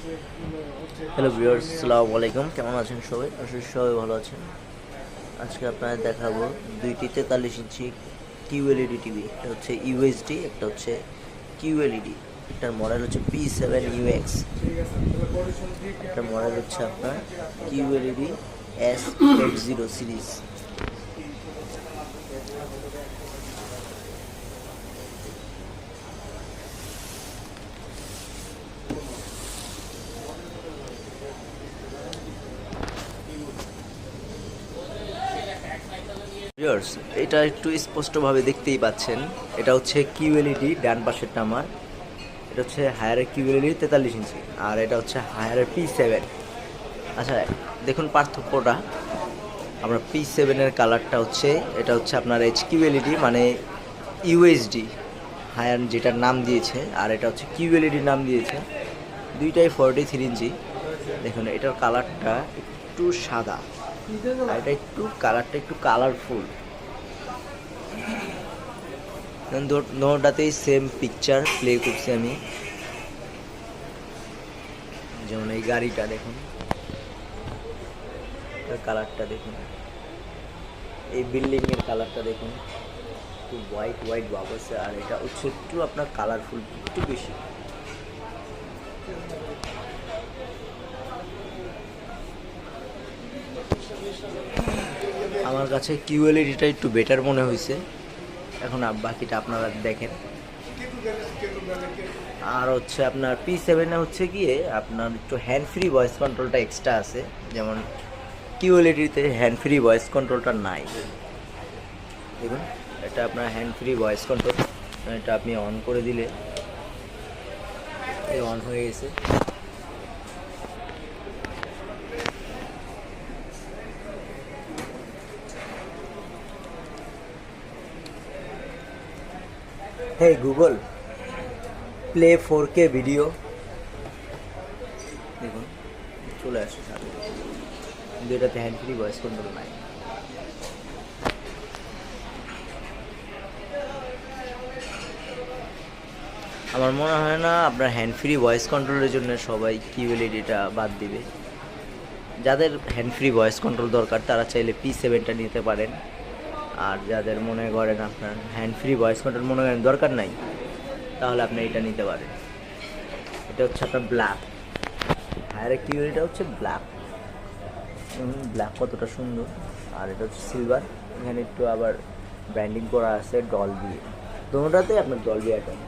Hello viewers, আসসালামু আলাইকুম। কেমন আছেন সবাই? আসলে সবাই ভালো আছেন। আজকে আপনাদের দেখাবো দুইটি 43 ইঞ্চি কিউএলইডি টিভি। একটা হচ্ছে ইউএসডি, একটা হচ্ছে কিউএলইডি। একটার মডেল হচ্ছে P7UX, একটা মডেল হচ্ছে আপনার কিউএলইডি S80 সিরিজ। ভিউয়ার্স, এটা একটু স্পষ্টভাবে দেখতেই পাচ্ছেন। এটা হচ্ছে কিউএলইডি, ডান পাশেরটা আমার। এটা হচ্ছে হায়ারের কিউএলইডি 43 ইঞ্চি, আর এটা হচ্ছে হায়ারের P7। আচ্ছা, দেখুন পার্থক্যটা। আপনার P7-এর কালারটা হচ্ছে, এটা হচ্ছে আপনার কিউএলইডি মানে ইউএসডি হায়ার যেটার নাম দিয়েছে, আর এটা হচ্ছে কিউএলইডি নাম দিয়েছে। দুইটাই 43 ইঞ্চি। দেখুন এটার কালারটা একটু সাদা, আর এটা একটু কালারটা একটু কালারফুল। দুটাতেই সেম পিকচার প্লে করছি আমি। যেমন এই গাড়িটা দেখুন, কালারটা দেখুন, এই বিল্ডিং এর কালারটা দেখুন, একটু হোয়াইট হোয়াইট ভাব আছে, আর এটা হচ্ছে একটু আপনার কালারফুল একটু বেশি। আমার কাছে কিউএলইডিটা একটু বেটার মনে হয়েছে। এখন বাকিটা আপনারা দেখেন। আর হচ্ছে আপনার P7-এ হচ্ছে গিয়ে আপনার একটু হ্যান্ড ফ্রি ভয়েস কন্ট্রোলটা এক্সট্রা আছে, যেমন কিউএলইডিতে হ্যান্ড ফ্রি ভয়েস কন্ট্রোলটা নাই। দেখুন, এটা আপনার হ্যান্ড ফ্রি ভয়েস কন্ট্রোল। এটা আপনি অন করে দিলে এই অন হয়ে গেছে। Hey Google, play 4K video. দেখুন চলে আসছে সাথে, কিন্তু এটাতে হ্যান্ড ফ্রি ভয়েস কন্ট্রোল নাই। আমার মনে হয় না আপনার হ্যান্ড ফ্রি ভয়েস কন্ট্রোলের জন্য সবাই কিউএলইডিটা বাদ দিবে। যাদের হ্যান্ড ফ্রি ভয়েস কন্ট্রোল দরকার তারা চাইলে P7টা নিতে পারেন। আর যাদের মনে করেন আপনার হ্যান্ড ফ্রি ভয়েস কন্ট্রোল মনে করেন দরকার নাই, তাহলে আপনি এটা নিতে পারেন। এটা হচ্ছে আপনার ব্ল্যাক, হায়ার কিউএলইডিটা হচ্ছে ব্ল্যাক। ব্ল্যাক কতটা সুন্দর। আর এটা হচ্ছে সিলভার, এখানে একটু আবার ব্র্যান্ডিং করা আছে ডলবি। দুটোটাতেই আপনার ডলবি আইটেম।